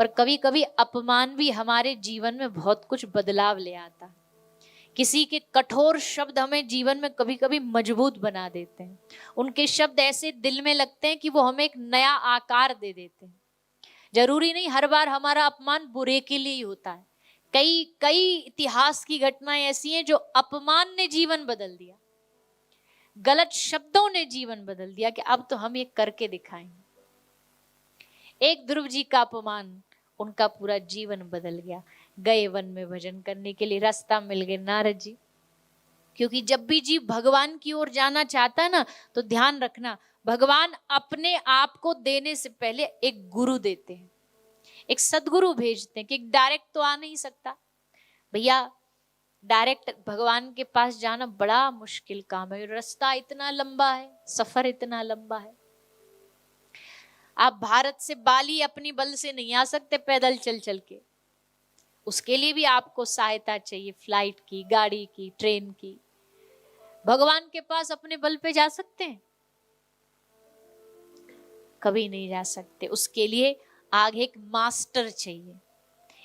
पर कभी कभी अपमान भी हमारे जीवन में बहुत कुछ बदलाव ले आता है। किसी के कठोर शब्द हमें जीवन में कभी कभी मजबूत बना देते हैं। उनके शब्द ऐसे दिल में लगते हैं कि वो हमें एक नया आकार दे देते हैं। जरूरी नहीं हर बार हमारा अपमान बुरे के लिए ही होता है। कई कई इतिहास की घटनाएं ऐसी हैं जो अपमान ने जीवन बदल दिया, गलत शब्दों ने जीवन बदल दिया कि अब तो हम ये करके दिखाएंगे। एक ध्रुव जी का अपमान, उनका पूरा जीवन बदल गया। गए वन में भजन करने के लिए, रास्ता मिल गए नारद जी। क्योंकि जब भी जीव भगवान की ओर जाना चाहता है ना, तो ध्यान रखना, भगवान अपने आप को देने से पहले एक गुरु देते हैं, एक सदगुरु भेजते हैं। कि डायरेक्ट तो आ नहीं सकता भैया, डायरेक्ट भगवान के पास जाना बड़ा मुश्किल काम है। रास्ता इतना लंबा है, सफर इतना लंबा है। आप भारत से बाली अपनी बल से नहीं आ सकते पैदल चल चल के। उसके लिए भी आपको सहायता चाहिए, फ्लाइट की, गाड़ी की, ट्रेन की। भगवान के पास अपने बल पे जा सकते हैं? कभी नहीं जा सकते। उसके लिए आगे एक मास्टर चाहिए,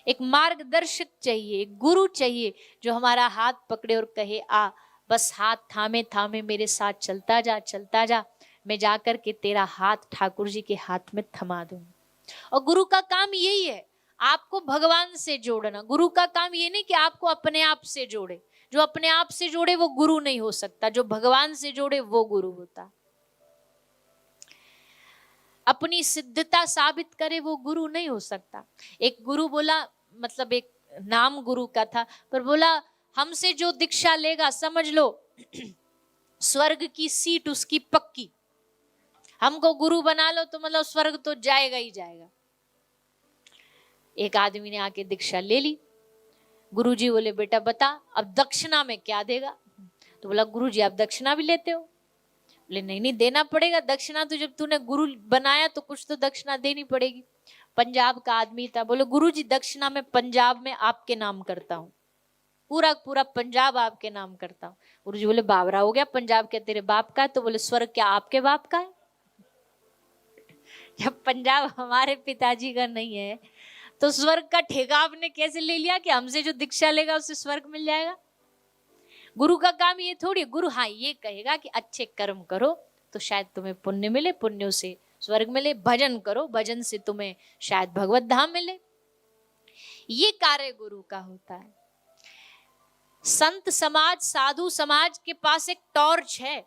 एक मार्गदर्शक चाहिए, एक गुरु चाहिए जो हमारा हाथ पकड़े और कहे आ, बस हाथ थामे थामे मेरे साथ चलता जा, चलता जा। मैं जाकर के तेरा हाथ ठाकुर जी के हाथ में थमा दूंगी। और गुरु का काम यही है, आपको भगवान से जोड़ना। गुरु का काम ये नहीं कि आपको अपने आप से जोड़े। जो अपने आप से जोड़े वो गुरु नहीं हो सकता, जो भगवान से जोड़े वो गुरु होता। अपनी सिद्धता साबित करे वो गुरु नहीं हो सकता। एक गुरु बोला, मतलब एक नाम गुरु का था, पर बोला हमसे जो दीक्षा लेगा समझ लो स्वर्ग की सीट उसकी पक्की। हमको गुरु बना लो तो मतलब स्वर्ग तो जाएगा ही जाएगा। एक आदमी ने आके दीक्षा ले ली। गुरुजी बोले बेटा बता अब दक्षिणा में क्या देगा? तो बोला गुरुजी आप दक्षिणा भी लेते हो? बोले नहीं नहीं देना पड़ेगा दक्षिणा, तो जब तूने गुरु बनाया तो कुछ तो दक्षिणा देनी पड़ेगी। पंजाब का आदमी था, बोले गुरुजी दक्षिणा में पंजाब में आपके नाम करता हूँ, पूरा पूरा पंजाब आपके नाम करता हूँ। गुरुजी बोले बावरा हो गया, पंजाब क्या तेरे बाप का है? तो बोले स्वर्ग क्या आपके बाप का है? जब पंजाब हमारे पिताजी का नहीं है तो स्वर्ग का ठेका आपने कैसे ले लिया कि हमसे जो दीक्षा लेगा उससे स्वर्ग मिल जाएगा? गुरु का काम ये थोड़ी। गुरु हाँ ये कहेगा कि अच्छे कर्म करो तो शायद तुम्हें पुण्य मिले, पुण्यों से स्वर्ग मिले। भजन करो, भजन से तुम्हें शायद भगवत धाम मिले। ये कार्य गुरु का होता है। संत समाज, साधु समाज के पास एक टॉर्च है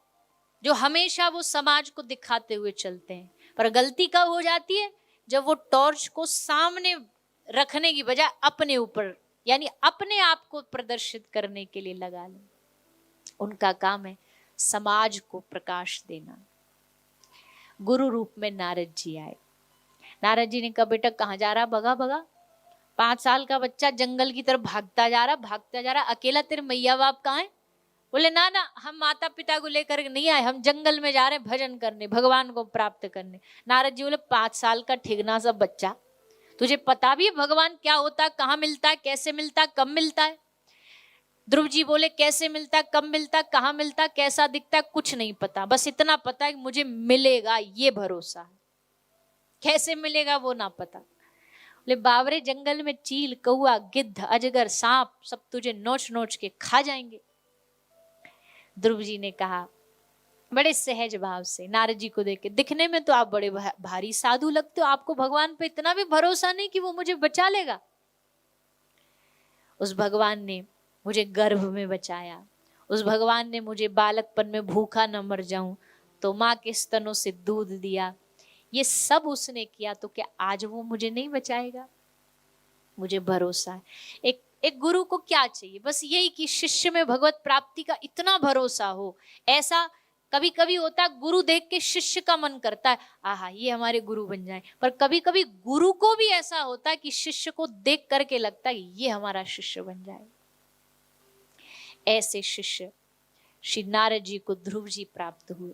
जो हमेशा वो समाज को दिखाते हुए चलते हैं। पर गलती कब हो जाती है? जब वो टॉर्च को सामने रखने की बजाय अपने ऊपर, यानी अपने आप को प्रदर्शित करने के लिए लगा लें। उनका काम है समाज को प्रकाश देना। गुरु रूप में नारद जी आए। नारद जी ने कहा बेटा कहाँ जा रहा? भगा भगा। 5 साल का बच्चा जंगल की तरफ भागता जा रहा, भागता जा रहा। अकेला तेरे मैया बाप कहाँ है? बोले ना ना हम माता पिता को लेकर नहीं आए, हम जंगल में जा रहे हैं भजन करने, भगवान को प्राप्त करने। नारद जी बोले 5 साल का ठिगना सा बच्चा, तुझे पता भी है भगवान क्या होता है, कहाँ मिलता है, कैसे मिलता है, कब मिलता है? ध्रुव जी बोले कैसे मिलता है, कब मिलता है, कहाँ मिलता है, कैसा दिखता है, कुछ नहीं पता, बस इतना पता है कि मुझे मिलेगा, ये भरोसा है। कैसे मिलेगा वो ना पता। बोले बावरे जंगल में चील, कौआ, गिद्ध, अजगर, सांप सब तुझे नोच नोच के खा जाएंगे। ध्रुव जी ने कहा बड़े सहज भाव से, नारद जी को देख के, दिखने में तो आप बड़े भारी साधु लगते हो, आपको भगवान पे इतना भी भरोसा नहीं कि वो मुझे बचा लेगा। उस भगवान ने मुझे गर्भ में बचाया, उस भगवान ने मुझे बालकपन में भूखा न मर जाऊं तो माँ के स्तनों से दूध दिया, ये सब उसने किया, तो क्या आज वो मुझे नहीं बचाएगा? मुझे भरोसा है। एक गुरु को क्या चाहिए? बस यही कि शिष्य में भगवत प्राप्ति का इतना भरोसा हो। ऐसा कभी कभी होता है गुरु देख के शिष्य का मन करता है आहा ये हमारे गुरु बन जाए, पर कभी कभी गुरु को भी ऐसा होता है कि शिष्य को देख करके लगता है ये हमारा शिष्य बन जाए। ऐसे शिष्य श्री नारद जी को ध्रुव जी प्राप्त हुए।